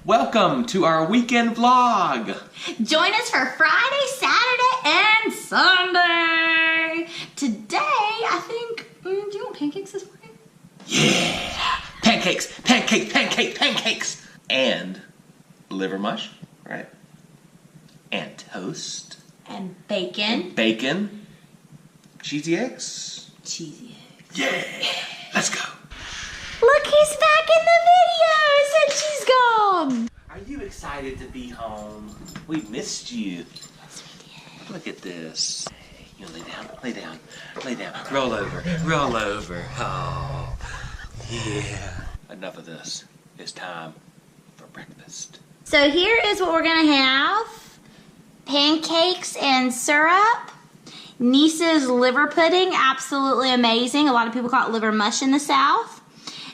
Welcome to our weekend vlog. Join us for Friday, Saturday, and Sunday. Today, I think, do you want pancakes this morning? Yeah, pancakes, pancakes, pancakes, pancakes. And liver mush, right? And toast. And bacon. Bacon. Cheesy eggs. Cheesy eggs. Yeah, let's go. Look, he's back in the video since she's gone. Are you excited to be home? We missed you. Yes, we did. Look at this. You lay down, lay down, lay down. Roll over, roll over. Oh, yeah. Enough of this. It's time for breakfast. So here is what we're gonna have. Pancakes and syrup. Niece's liver pudding, absolutely amazing. A lot of people call it liver mush in the South.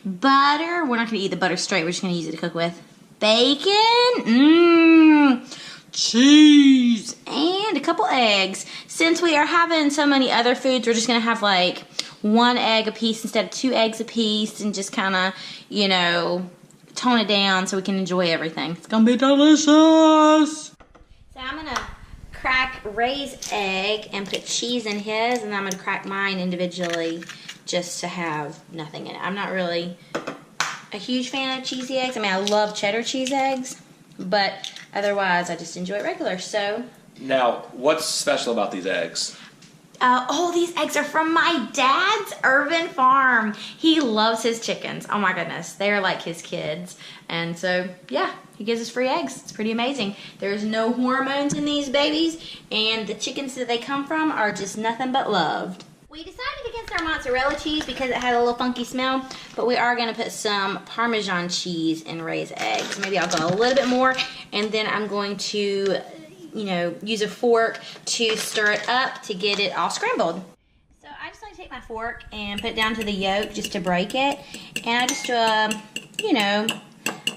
Butter, we're not gonna eat the butter straight, we're just gonna use it to cook with. Bacon, cheese, and a couple eggs. Since we are having so many other foods, we're just gonna have like 1 egg a piece instead of 2 eggs a piece and just kinda, you know, tone it down so we can enjoy everything. It's gonna be delicious. So I'm gonna crack Ray's egg and put cheese in his, and I'm gonna crack mine individually just to have nothing in it. I'm not really a huge fan of cheesy eggs. I mean, I love cheddar cheese eggs, but otherwise I just enjoy regular. So now, what's special about these eggs? oh, these eggs are from my dad's urban farm. He loves his chickens. Oh my goodness, they're like his kids. And so, yeah, he gives us free eggs. It's pretty amazing. There's no hormones in these babies, and the chickens that they come from are just nothing but loved. We decided against our mozzarella cheese because it had a little funky smell, but we are gonna put some Parmesan cheese in Ray's eggs. Maybe I'll go a little bit more, and then I'm going to, you know, use a fork to stir it up to get it all scrambled. So I just like to take my fork and put it down to the yolk just to break it, and I just do a, you know,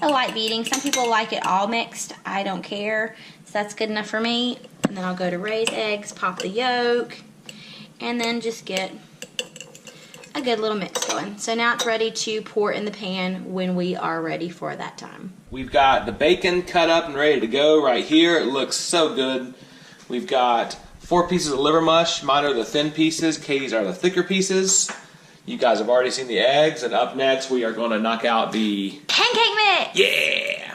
a light beating. Some people like it all mixed. I don't care, so that's good enough for me. And then I'll go to Ray's eggs, pop the yolk, and then just get a good little mix going. So now it's ready to pour in the pan when we are ready for that time. We've got the bacon cut up and ready to go right here. It looks so good. We've got 4 pieces of liver mush. Mine are the thin pieces. Katie's are the thicker pieces. You guys have already seen the eggs, and up next we are going to knock out the pancake mix! Yeah!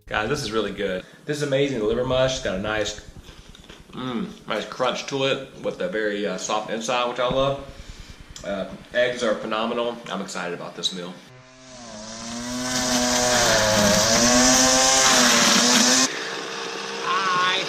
Guys, this is really good. This is amazing. The liver mush, it's got a nice, nice crunch to it with a very soft inside, which I love. Eggs are phenomenal. I'm excited about this meal. Hi.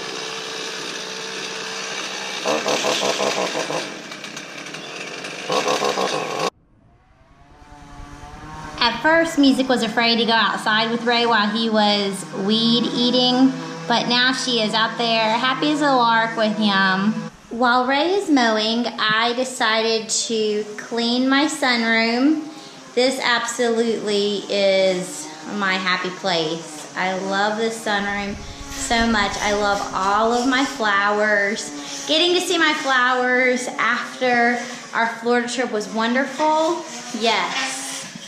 At first, Music was afraid to go outside with Ray while he was weed eating, but now she is out there happy as a lark with him. While Ray is mowing, I decided to clean my sunroom. This absolutely is my happy place. I love this sunroom so much. I love all of my flowers. Getting to see my flowers after our Florida trip was wonderful. Yes.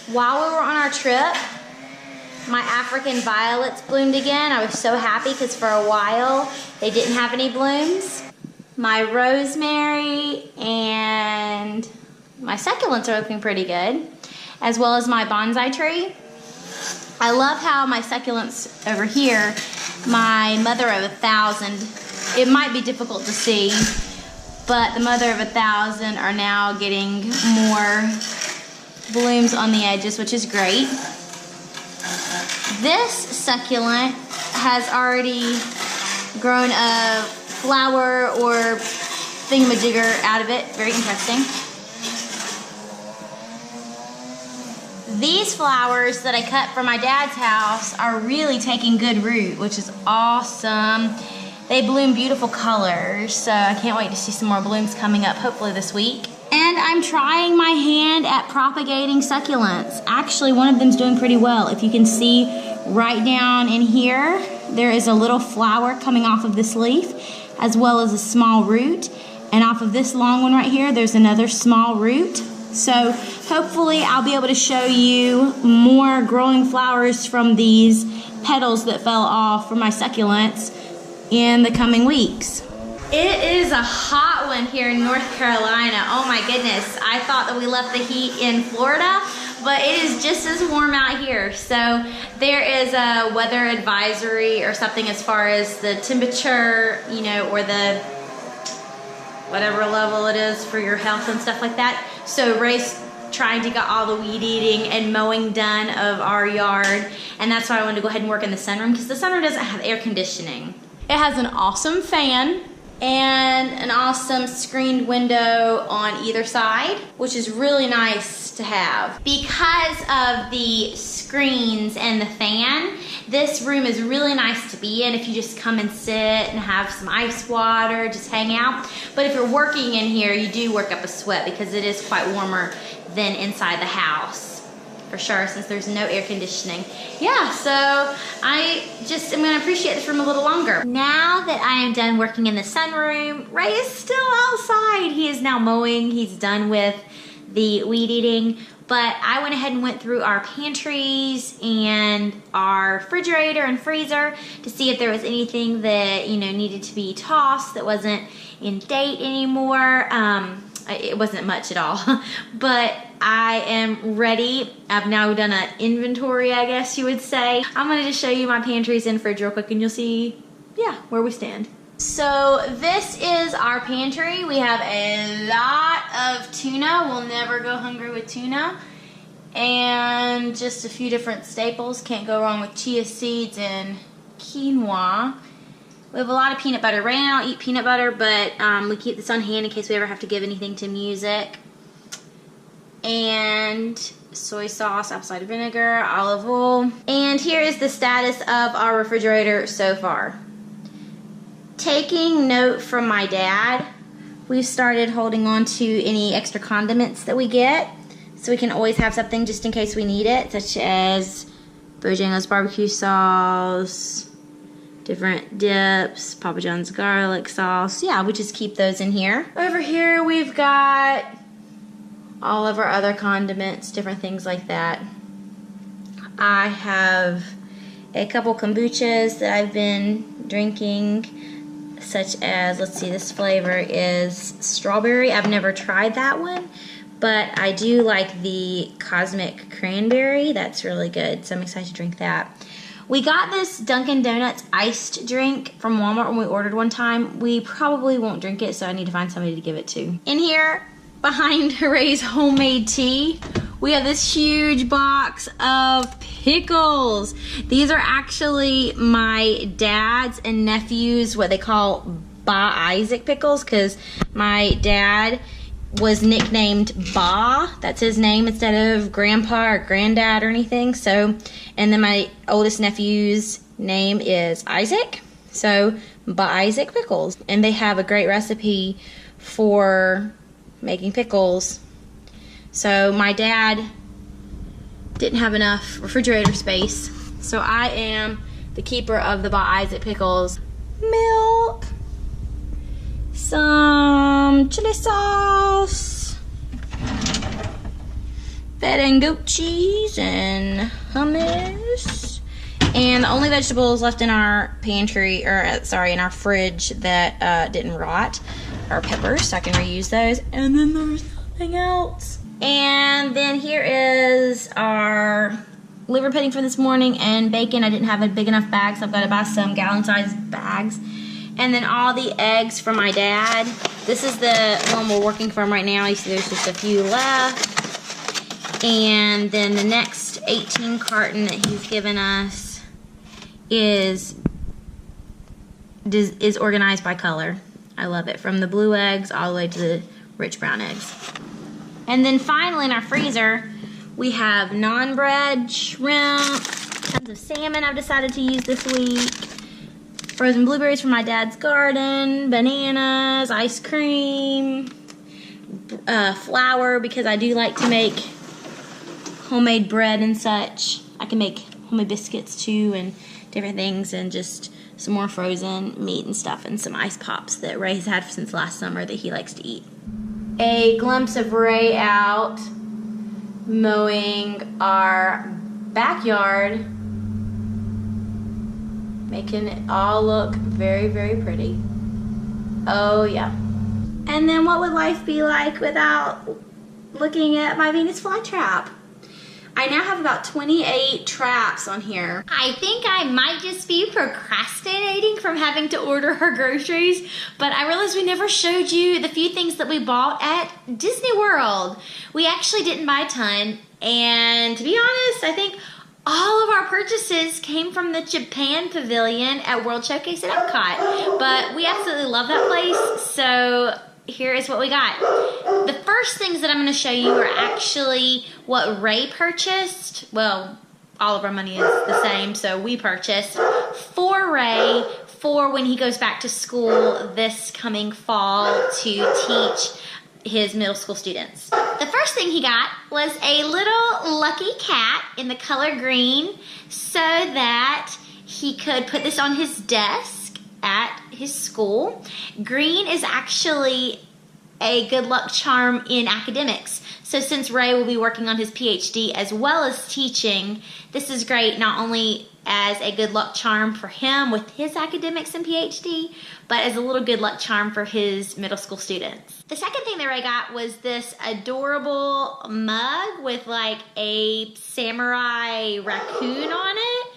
While we were on our trip, my African violets bloomed again. I was so happy because for a while they didn't have any blooms. My rosemary and my succulents are looking pretty good, as well as my bonsai tree. I love how my succulents over here, my mother of 1,000, it might be difficult to see, but the mother of 1,000 are now getting more blooms on the edges, which is great. This succulent has already grown a flower or thingamajigger out of it. Very interesting. These flowers that I cut from my dad's house are really taking good root, which is awesome. They bloom beautiful colors, so I can't wait to see some more blooms coming up, hopefully this week. And I'm trying my hand at propagating succulents. Actually, one of them's doing pretty well. If you can see right down in here, there is a little flower coming off of this leaf, as well as a small root. And off of this long one right here, there's another small root. So hopefully I'll be able to show you more growing flowers from these petals that fell off from my succulents in the coming weeks. It is a hot one here in North Carolina. Oh my goodness. I thought that we left the heat in Florida, but it is just as warm out here. So there is a weather advisory or something as far as the temperature, you know, or the whatever level it is for your health and stuff like that. So Ray's trying to get all the weed eating and mowing done of our yard, and that's why I wanted to go ahead and work in the sunroom, because the sunroom doesn't have air conditioning. It has an awesome fan and an awesome screened window on either side, which is really nice to have. Because of the screens and the fan, this room is really nice to be in if you just come and sit and have some ice water, just hang out. But if you're working in here, you do work up a sweat because it is quite warmer than inside the house. For sure, since there's no air conditioning. Yeah, so I just am gonna appreciate this room a little longer. Now that I am done working in the sunroom, Ray is still outside. He is now mowing, he's done with the weed eating, but I went ahead and went through our pantries and our refrigerator and freezer to see if there was anything that, you know, needed to be tossed that wasn't in date anymore. It wasn't much at all, but I am ready. I've now done an inventory, I guess you would say. I'm gonna just show you my pantries and fridge real quick and you'll see, yeah, where we stand. So this is our pantry. We have a lot of tuna. We'll never go hungry with tuna. And just a few different staples. Can't go wrong with chia seeds and quinoa. We have a lot of peanut butter. Ray and I don't eat peanut butter, but we keep this on hand in case we ever have to give anything to music. And soy sauce, apple cider vinegar, olive oil. And here is the status of our refrigerator so far. Taking note from my dad, we've started holding on to any extra condiments that we get, so we can always have something just in case we need it, such as Bojangles barbecue sauce, different dips, Papa John's garlic sauce. Yeah, we just keep those in here. Over here we've got all of our other condiments, different things like that. I have a couple kombuchas that I've been drinking, such as, let's see, this flavor is strawberry. I've never tried that one, but I do like the Cosmic Cranberry. That's really good, so I'm excited to drink that. We got this Dunkin' Donuts iced drink from Walmart when we ordered one time. We probably won't drink it, so I need to find somebody to give it to. In here, behind Ray's homemade tea, we have this huge box of pickles. These are actually my dad's and nephew's, what they call Ba Isaac pickles, because my dad was nicknamed Ba. That's his name instead of Grandpa or Granddad or anything. So, and then my oldest nephew's name is Isaac. So, Ba Isaac pickles. And they have a great recipe for making pickles. So, my dad didn't have enough refrigerator space. So, I am the keeper of the Ba Isaac pickles. Milk. Some chili sauce, feta and goat cheese, and hummus. And the only vegetables left in our pantry, or sorry, in our fridge that didn't rot are peppers, so I can reuse those. And then there's nothing else. And then here is our liver pudding from this morning and bacon. I didn't have a big enough bag, so I've got to buy some gallon-sized bags. And then all the eggs for my dad. This is the one we're working from right now. You see there's just a few left. And then the next 18 carton that he's given us is organized by color. I love it. From the blue eggs all the way to the rich brown eggs. And then finally in our freezer, we have non-bread, shrimp, tons of salmon I've decided to use this week, frozen blueberries from my dad's garden, bananas, ice cream, flour because I do like to make homemade bread and such. I can make homemade biscuits too and different things, and just some more frozen meat and stuff, and some ice pops that Ray has had since last summer that he likes to eat. A glimpse of Ray out mowing our backyard, making it all look very, very pretty. Oh yeah. And then what would life be like without looking at my Venus flytrap? I now have about 28 traps on here. I think I might just be procrastinating from having to order her groceries, but I realized we never showed you the few things that we bought at Disney World. We actually didn't buy a ton, and to be honest, I think all of our purchases came from the Japan Pavilion at World Showcase at Epcot, but we absolutely love that place, so here is what we got. The first things that I'm going to show you are actually what Ray purchased. Well, all of our money is the same, so we purchased for Ray for when he goes back to school this coming fall to teach his middle school students. The first thing he got was a little lucky cat in the color green so that he could put this on his desk at his school. Green is actually a good luck charm in academics. So since Ray will be working on his PhD as well as teaching, this is great not only as a good luck charm for him with his academics and PhD, but as a little good luck charm for his middle school students. The second thing that Ray got was this adorable mug with like a samurai raccoon on it.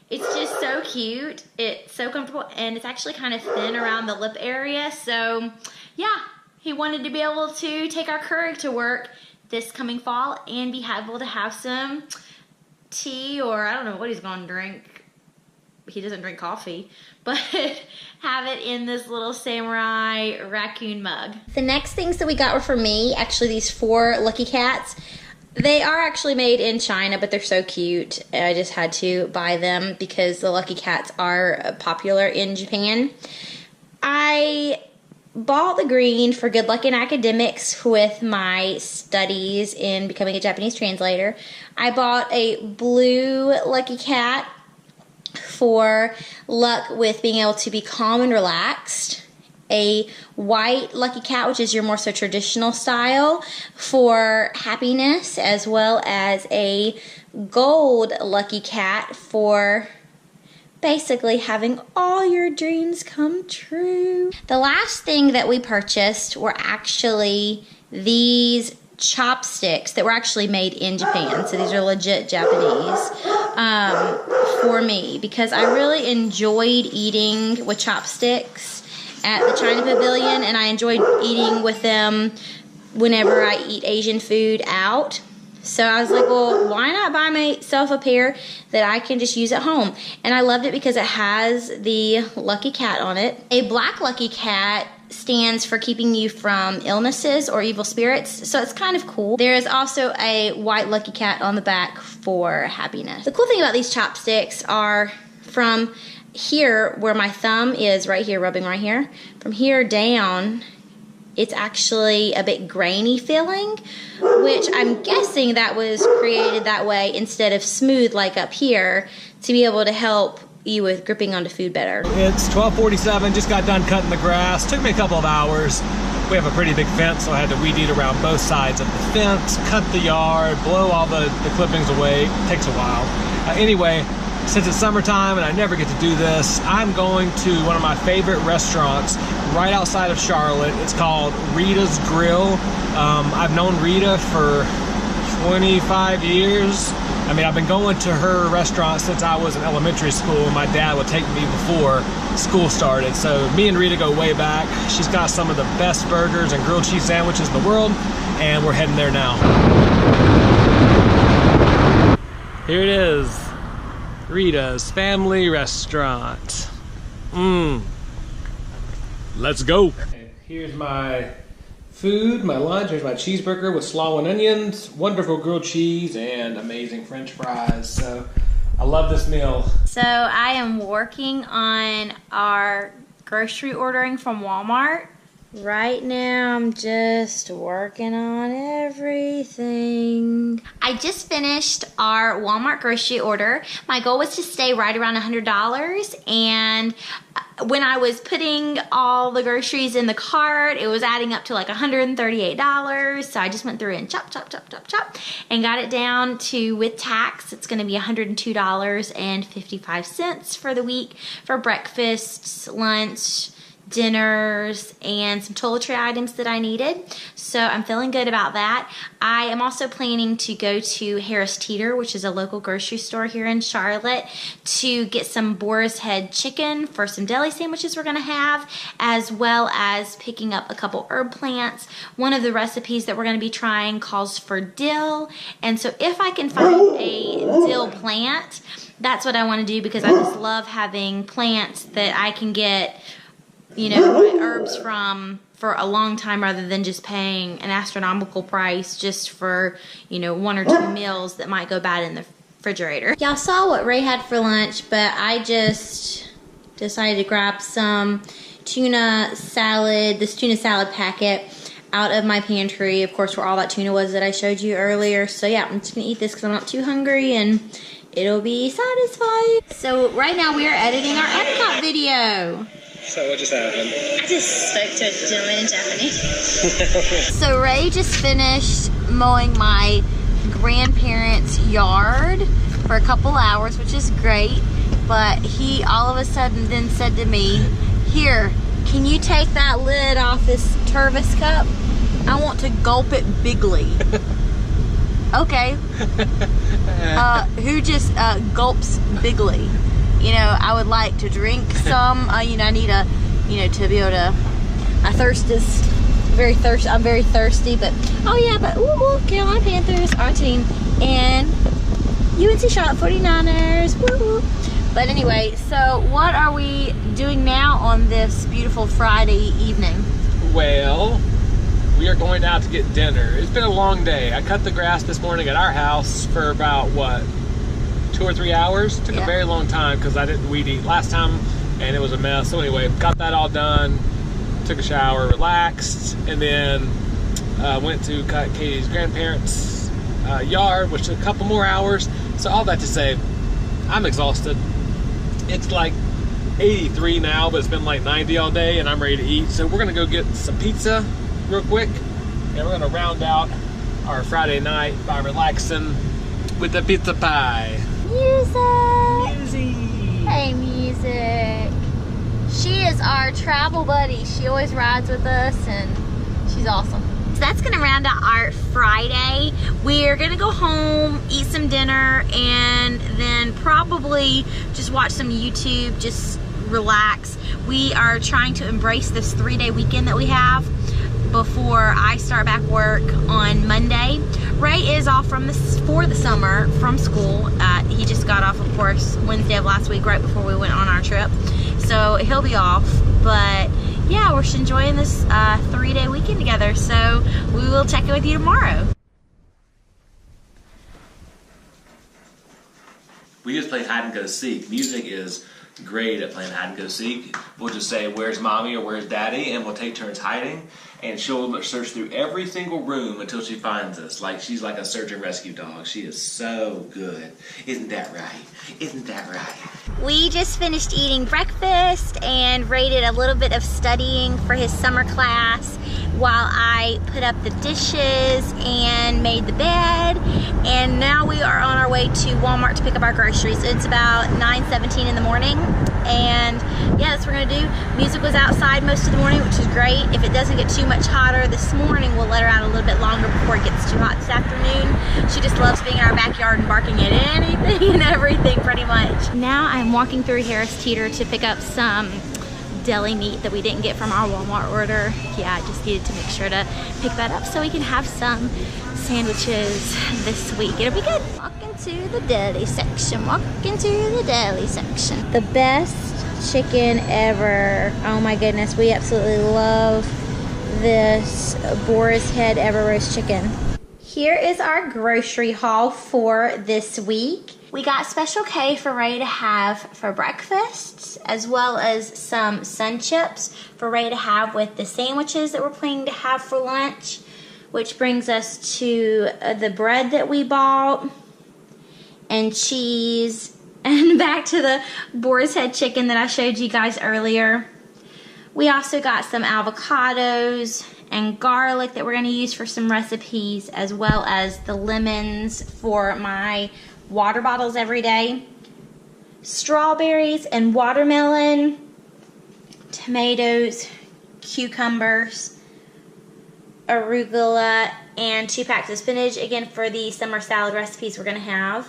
It's just so cute. It's so comfortable, and it's actually kind of thin around the lip area. So yeah, he wanted to be able to take our Keurig to work this coming fall and be able to have some tea, or I don't know what he's going to drink. He doesn't drink coffee, but have it in this little samurai raccoon mug. The next things that we got were for me, actually these 4 Lucky Cats. They are actually made in China, but they're so cute. I just had to buy them because the Lucky Cats are popular in Japan. I bought the green for good luck in academics with my studies in becoming a Japanese translator. I bought a blue Lucky Cat for luck with being able to be calm and relaxed. A white Lucky Cat, which is your more so traditional style, for happiness, as well as a gold Lucky Cat for basically having all your dreams come true. The last thing that we purchased were actually these chopsticks that were actually made in Japan. So these are legit Japanese for me, because I really enjoyed eating with chopsticks at the China Pavilion, and I enjoyed eating with them whenever I eat Asian food out. So I was like, well, why not buy myself a pair that I can just use at home? And I loved it because it has the Lucky Cat on it. A black Lucky Cat stands for keeping you from illnesses or evil spirits, so it's kind of cool. There is also a white Lucky Cat on the back for happiness. The cool thing about these chopsticks are from here where my thumb is right here, rubbing right here, from here down, it's actually a bit grainy feeling, which I'm guessing that was created that way instead of smooth like up here to be able to help you with gripping onto food better. It's 12:47, just got done cutting the grass. Took me a couple of hours. We have a pretty big fence, so I had to weed eat around both sides of the fence, cut the yard, blow all the clippings away. It takes a while. Anyway, since it's summertime and I never get to do this, I'm going to one of my favorite restaurants right outside of Charlotte. It's called Rita's Grill. I've known Rita for 25 years. I mean, I've been going to her restaurant since I was in elementary school, and my dad would take me before school started. So me and Rita go way back. She's got some of the best burgers and grilled cheese sandwiches in the world, and we're heading there now. Here it is, Rita's Family Restaurant. Let's go. Here's my food, my lunch. Here's my cheeseburger with slaw and onions, wonderful grilled cheese, and amazing French fries. So I love this meal. So I am working on our grocery ordering from Walmart. Right now I'm just working on everything. I just finished our Walmart grocery order. My goal was to stay right around $100, and when I was putting all the groceries in the cart, it was adding up to like $138. So I just went through and chop, and got it down to, with tax, it's going to be $102.55 for the week for breakfast, lunch, dinners, and some toiletry items that I needed. So I'm feeling good about that. I am also planning to go to Harris Teeter, which is a local grocery store here in Charlotte, to get some Boar's Head chicken for some deli sandwiches we're going to have, as well as picking up a couple herb plants. One of the recipes that we're going to be trying calls for dill, and so if I can find a dill plant, that's what I want to do, because I just love having plants that I can get, you know, my herbs from for a long time, rather than just paying an astronomical price just for, you know, 1 or 2 meals that might go bad in the refrigerator. Y'all saw what Ray had for lunch, but I just decided to grab some tuna salad, this tuna salad packet out of my pantry, of course, where all that tuna was that I showed you earlier. So yeah, I'm just gonna eat this because I'm not too hungry and it'll be satisfying. So right now we are editing our Epcot video. So what just happened? I just spoke to a gentleman in Japanese. So Ray just finished mowing my grandparents' yard for a couple hours, which is great. But he all of a sudden then said to me, "Here, can you take that lid off this Tervis cup? I want to gulp it bigly." Okay. Who just gulps bigly? You know, I would like to drink some. You know, I need to be able to. My thirst is very thirsty. I'm very thirsty, but oh yeah, but ooh, Carolina Panthers, our team, and UNC Charlotte 49ers. Woo! But anyway, so what are we doing now on this beautiful Friday evening? Well, we are going out to get dinner. It's been a long day. I cut the grass this morning at our house for about, what, 2 or 3 hours? Took a very long time because I didn't weed eat last time and it was a mess. So anyway, got that all done, took a shower, relaxed, and then went to cut Katie's grandparents' yard, which took a couple more hours. So all that to say, I'm exhausted. It's like 83 now, but it's been like 90 all day and I'm ready to eat. So we're gonna go get some pizza real quick and we're gonna round out our Friday night by relaxing with the pizza pie. Music! Hey, Music. She is our travel buddy. She always rides with us and she's awesome. So that's gonna round out our Friday. We're gonna go home, eat some dinner, and then probably just watch some YouTube, just relax. We are trying to embrace this 3-day weekend that we have before I start back work on Monday. Ray is off for the summer from school. He just got off, of course, Wednesday of last week, right before we went on our trip. So he'll be off, but yeah, we're just enjoying this 3-day weekend together. So we will check in with you tomorrow. We just play hide and go seek. Music is great at playing hide and go seek. We'll just say, "Where's mommy?" or "Where's daddy?" and we'll take turns hiding. And she'll search through every single room until she finds us. Like she's like a search and rescue dog. She is so good. Isn't that right? Isn't that right? We just finished eating breakfast and Ray did a little bit of studying for his summer class. while I put up the dishes and made the bed. And now we are on our way to Walmart to pick up our groceries. It's about 9:17 in the morning. And yeah, that's what we're gonna do. Music was outside most of the morning, which is great. If it doesn't get too much hotter this morning, we'll let her out a little bit longer before it gets too hot this afternoon. She just loves being in our backyard and barking at anything and everything pretty much. Now I'm walking through Harris Teeter to pick up some deli meat that we didn't get from our Walmart order. Yeah, I just needed to make sure to pick that up so we can have some sandwiches this week. It'll be good. Walk into the deli section. Walk into the deli section. The best chicken ever. Oh my goodness, we absolutely love this Boar's Head Ever Roast chicken. Here is our grocery haul for this week. We got Special K for Ray to have for breakfast, as well as some Sun Chips for Ray to have with the sandwiches that we're planning to have for lunch, which brings us to the bread that we bought, and cheese, and back to the Boar's Head chicken that I showed you guys earlier. We also got some avocados and garlic that we're going to use for some recipes, as well as the lemons for my water bottles every day, strawberries and watermelon, tomatoes, cucumbers, arugula, and 2 packs of spinach, again for the summer salad recipes we're going to have.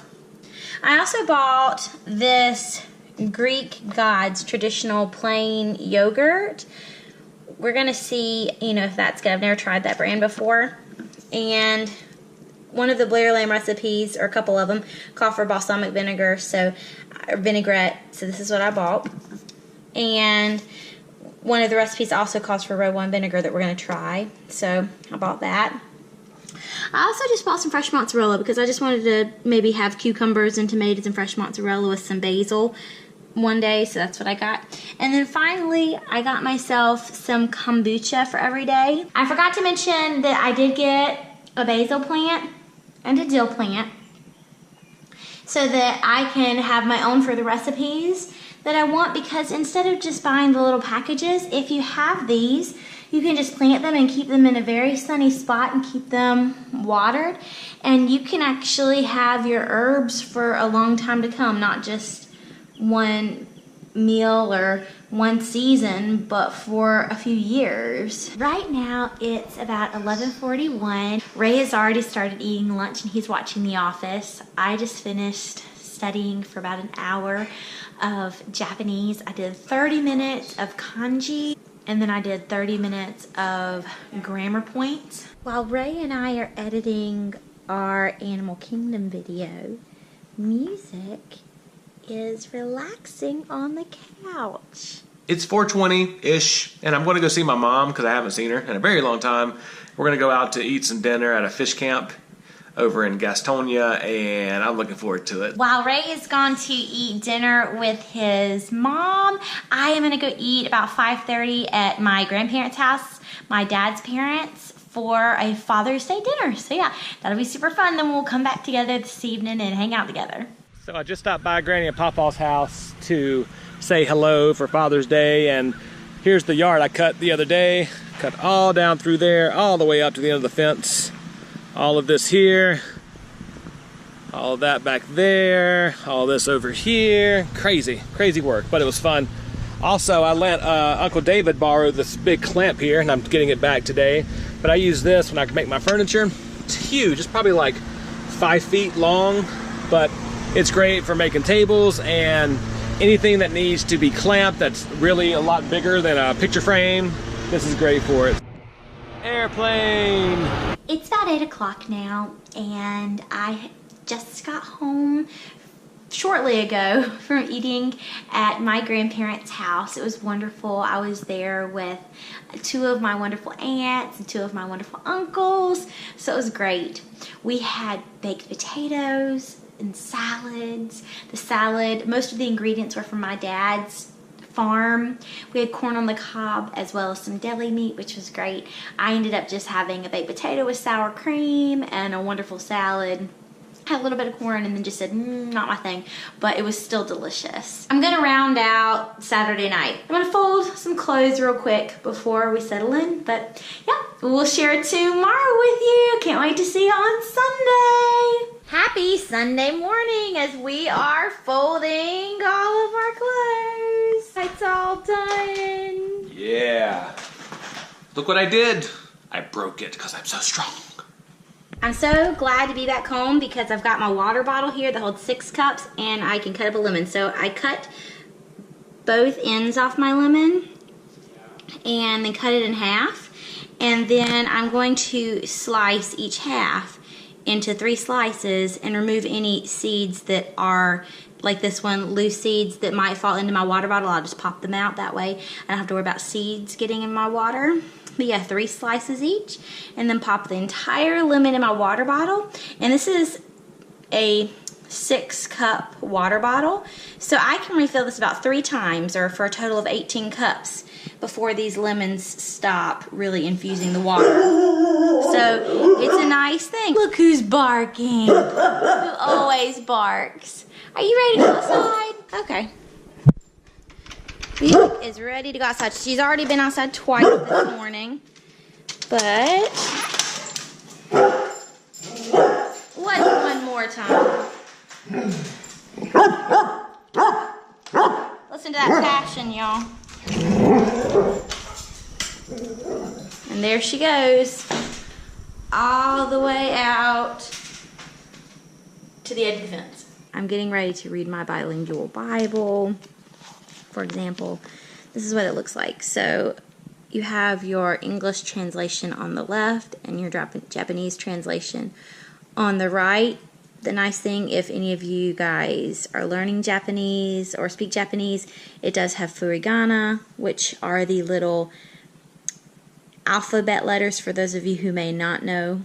I also bought this Greek Gods traditional plain yogurt. We're going to see, if that's good. I've never tried that brand before. And one of the Blair lamb recipes, or a couple of them, call for balsamic vinegar, or vinaigrette, so this is what I bought. And one of the recipes also calls for red wine vinegar that we're going to try, so I bought that. I also just bought some fresh mozzarella because I just wanted to maybe have cucumbers and tomatoes and fresh mozzarella with some basil one day, so that's what I got. And then finally, I got myself some kombucha for every day. I forgot to mention that I did get a basil plant and a dill plant so that I can have my own for the recipes that I want, because instead of just buying the little packages, if you have these, you can just plant them and keep them in a very sunny spot and keep them watered, and you can actually have your herbs for a long time to come, not just one meal or one season, but for a few years. Right now it's about 11:41. Ray has already started eating lunch and he's watching The Office. I just finished studying for about an hour of Japanese. I did 30 minutes of kanji, and then I did 30 minutes of grammar points. While Ray and I are editing our Animal Kingdom video, music is relaxing on the couch. It's 4:20-ish, and I'm going to go see my mom because I haven't seen her in a very long time. We're going to go out to eat some dinner at a fish camp over in Gastonia, and I'm looking forward to it. While Ray is gone to eat dinner with his mom, I am going to go eat about 5:30 at my grandparents' house, my dad's parents, for a Father's Day dinner. So yeah, that'll be super fun. Then we'll come back together this evening and hang out together. So I just stopped by Granny and Papa's house to say hello for Father's Day, and here's the yard I cut the other day. Cut all down through there, all the way up to the end of the fence. All of this here, all of that back there, all this over here. Crazy, crazy work, but it was fun. Also, I let Uncle David borrow this big clamp here, and I'm getting it back today. But I use this when I make my furniture. It's huge, it's probably like 5 feet long, but it's great for making tables and anything that needs to be clamped that's really a lot bigger than a picture frame. This is great for it. Airplane! It's about 8 o'clock now, and I just got home shortly ago from eating at my grandparents' house. It was wonderful. I was there with 2 of my wonderful aunts and 2 of my wonderful uncles, so it was great. We had baked potatoes and salads. The salad, most of the ingredients were from my dad's farm. We had corn on the cob as well as some deli meat, which was great. I ended up just having a baked potato with sour cream and a wonderful salad. Had a little bit of corn and then just said, not my thing, but it was still delicious. I'm gonna round out Saturday night. I'm gonna fold some clothes real quick before we settle in, but yeah, we'll share tomorrow with you. Can't wait to see you on Sunday. Happy Sunday morning as we are folding all of our clothes. It's all done. Yeah. Look what I did. I broke it because I'm so strong. I'm so glad to be back home because I've got my water bottle here that holds 6 cups and I can cut up a lemon. So I cut both ends off my lemon and then cut it in half. And then I'm going to slice each half into 3 slices and remove any seeds that are, like this one, loose seeds that might fall into my water bottle. I'll just pop them out that way. I don't have to worry about seeds getting in my water. But yeah, 3 slices each, and then pop the entire lemon in my water bottle. And this is a 6-cup water bottle, so I can refill this about 3 times, or for a total of 18 cups before these lemons stop really infusing the water. So it's a nice thing. Look who's barking. Who always barks. Are you ready to go outside? Okay. Buick is ready to go outside. She's already been outside twice this morning. But what's one more time? Listen to that passion, y'all. And there she goes. All the way out to the edge of the fence. I'm getting ready to read my bilingual Bible. For example, this is what it looks like. So you have your English translation on the left and your Japanese translation on the right. The nice thing, if any of you guys are learning Japanese or speak Japanese, it does have furigana, which are the little alphabet letters for those of you who may not know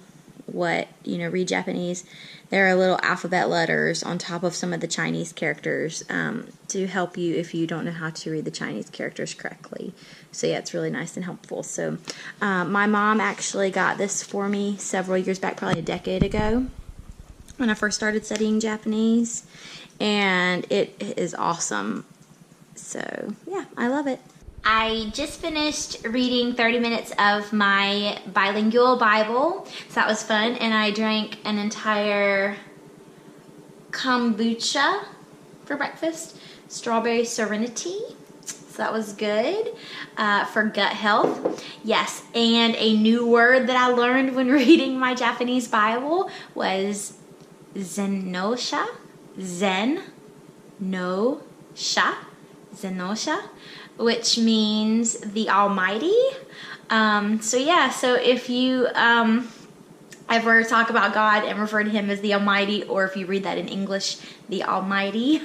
what, read Japanese. There are little alphabet letters on top of some of the Chinese characters to help you if you don't know how to read the Chinese characters correctly. So yeah, it's really nice and helpful. So my mom actually got this for me several years back, probably a decade ago, when I first started studying Japanese, and it is awesome. So yeah, I love it. I just finished reading 30 minutes of my bilingual Bible, so that was fun, and I drank an entire kombucha for breakfast, strawberry serenity, so that was good for gut health. Yes, and a new word that I learned when reading my Japanese Bible was zenosha, zenosha, which means the Almighty. So yeah, so if you ever talk about God and refer to Him as the Almighty, or if you read that in English, the Almighty,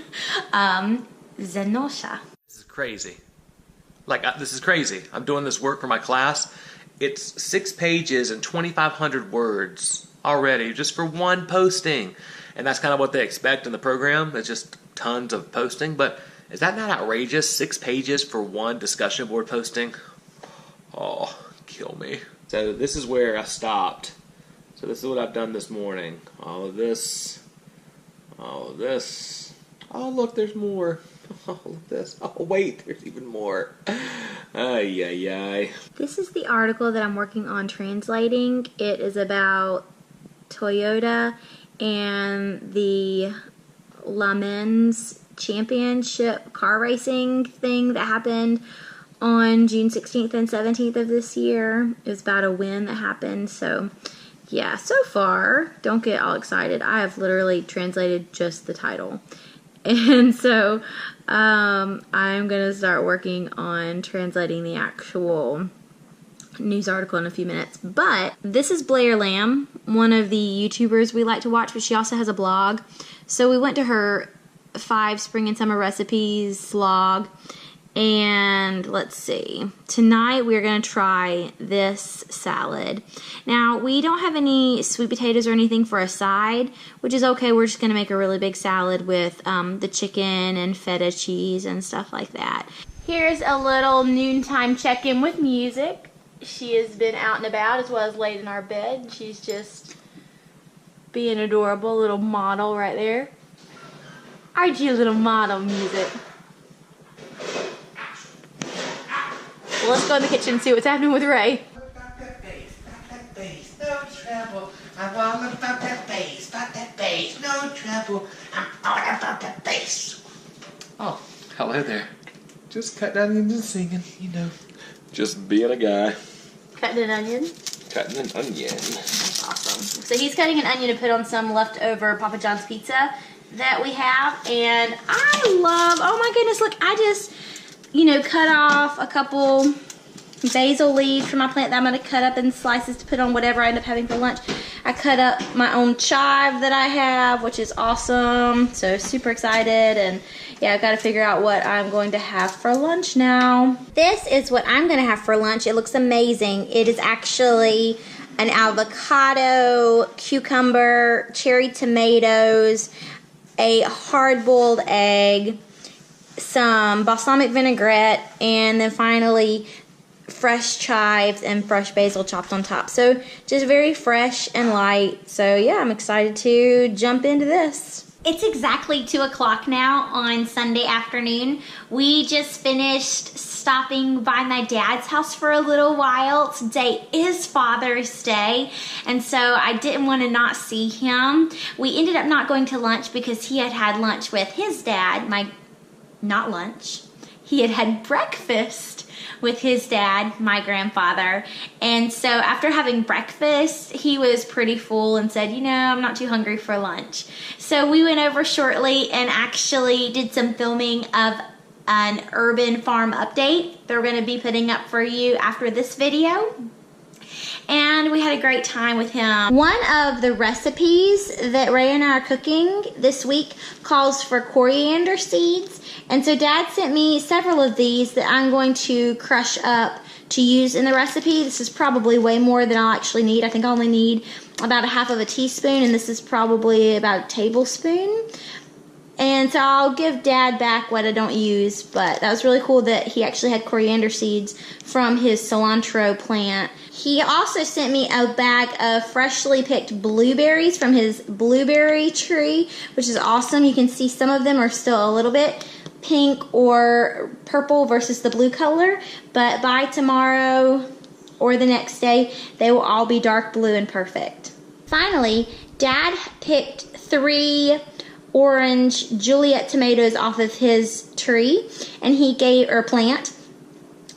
zenosha. This is crazy. This is crazy. I'm doing this work for my class. It's 6 pages and 2,500 words already, just for one posting. And that's kind of what they expect in the program. It's just tons of posting, but is that not outrageous? 6 pages for one discussion board posting? Oh, kill me. So this is where I stopped. So this is what I've done this morning. All of this. All of this. Oh, look, there's more. All of this. Oh, wait, there's even more. Ay, ay, ay. This is the article that I'm working on translating. It is about Toyota and the Le Mans championship car racing thing that happened on June 16th and 17th of this year. It was about a win that happened. So yeah, so far, don't get all excited. I have literally translated just the title. And so I'm going to start working on translating the actual news article in a few minutes. But this is Blair Lamb, one of the YouTubers we like to watch, but she also has a blog. So we went to her 5 spring and summer recipes vlog, and let's see, tonight we're going to try this salad. Now we don't have any sweet potatoes or anything for a side, which is okay. We're just going to make a really big salad with the chicken and feta cheese and stuff like that. Here's a little noontime check-in with music. She has been out and about as well as laid in our bed. She's just Being adorable, little model right there. Aren't you, little model music? Well, let's go in the kitchen and see what's happening with Ray. No trouble. I'm all about that bass, no trouble. I'm all about that bass. Oh, hello there. Just cutting onions and singing, you know. Just being a guy. Cutting an onion? Cutting an onion. Awesome. So he's cutting an onion to put on some leftover Papa John's pizza that we have. And I love, oh my goodness, look, I just, you know, cut off a couple basil leaves from my plant that I'm going to cut up in slices to put on whatever I end up having for lunch. I cut up my own chive that I have, which is awesome. So super excited, and yeah, I've got to figure out what I'm going to have for lunch now. This is what I'm going to have for lunch. It looks amazing. It is actually an avocado, cucumber, cherry tomatoes, a hard-boiled egg, some balsamic vinaigrette, and then finally fresh chives and fresh basil chopped on top. So just very fresh and light. So yeah, I'm excited to jump into this. It's exactly 2 o'clock now on Sunday afternoon. We just finished stopping by my dad's house for a little while. Today is Father's Day, and so I didn't want to not see him. We ended up not going to lunch because he had had lunch with his dad. Not lunch. He had had breakfast with his dad, my grandfather. And so after having breakfast, he was pretty full and said, you know, I'm not too hungry for lunch. So we went over shortly and actually did some filming of an urban farm update they're going to be putting up for you after this video. And we had a great time with him. One of the recipes that Ray and I are cooking this week calls for coriander seeds. And so Dad sent me several of these that I'm going to crush up to use in the recipe. This is probably way more than I'll actually need. I think I only need about 1/2 teaspoon, and this is probably about a tablespoon. And so I'll give Dad back what I don't use, but that was really cool that he actually had coriander seeds from his cilantro plant. He also sent me a bag of freshly picked blueberries from his blueberry tree, which is awesome. You can see some of them are still a little bit pink or purple versus the blue color, but by tomorrow or the next day, they will all be dark blue and perfect. Finally, Dad picked 3 orange Juliet tomatoes off of his tree, and he gave, or plant,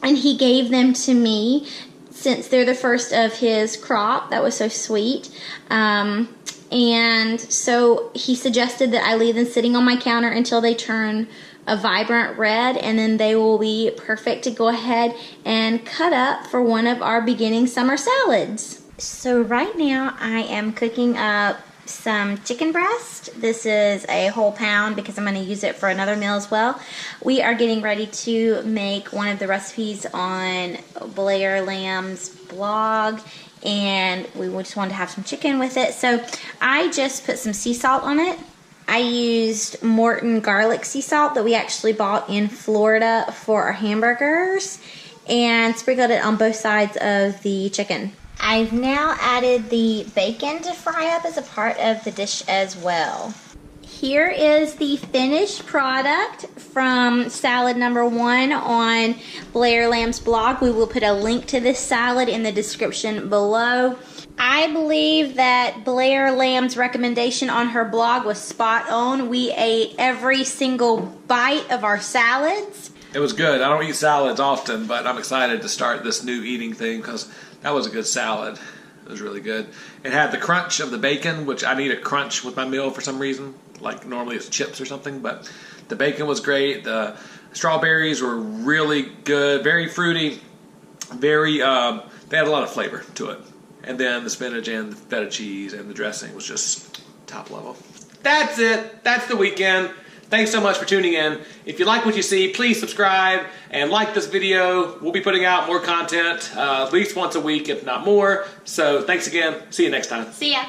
and he gave them to me since they're the first of his crop. That was so sweet. And so he suggested that I leave them sitting on my counter until they turn a vibrant red, and then they will be perfect to go ahead and cut up for one of our beginning summer salads. So right now I am cooking up some chicken breast. This is a whole pound because I'm going to use it for another meal as well. We are getting ready to make one of the recipes on Blair Lamb's blog, and we just wanted to have some chicken with it. So I just put some sea salt on it. I used Morton garlic sea salt that we actually bought in Florida for our hamburgers, and sprinkled it on both sides of the chicken. I've now added the bacon to fry up as a part of the dish as well. Here is the finished product from salad number 1 on Blair Lamb's blog. We will put a link to this salad in the description below. I believe that Blair Lamb's recommendation on her blog was spot on. We ate every single bite of our salads. It was good. I don't eat salads often, but I'm excited to start this new eating thing because that was a good salad. It was really good. It had the crunch of the bacon, which I need a crunch with my meal for some reason. Like normally it's chips or something, but the bacon was great. The strawberries were really good, very fruity, very, they had a lot of flavor to it. And then the spinach and the feta cheese and the dressing was just top level. That's it. That's the weekend. Thanks so much for tuning in. If you like what you see, please subscribe and like this video. We'll be putting out more content at least once a week, if not more. So thanks again. See you next time. See ya.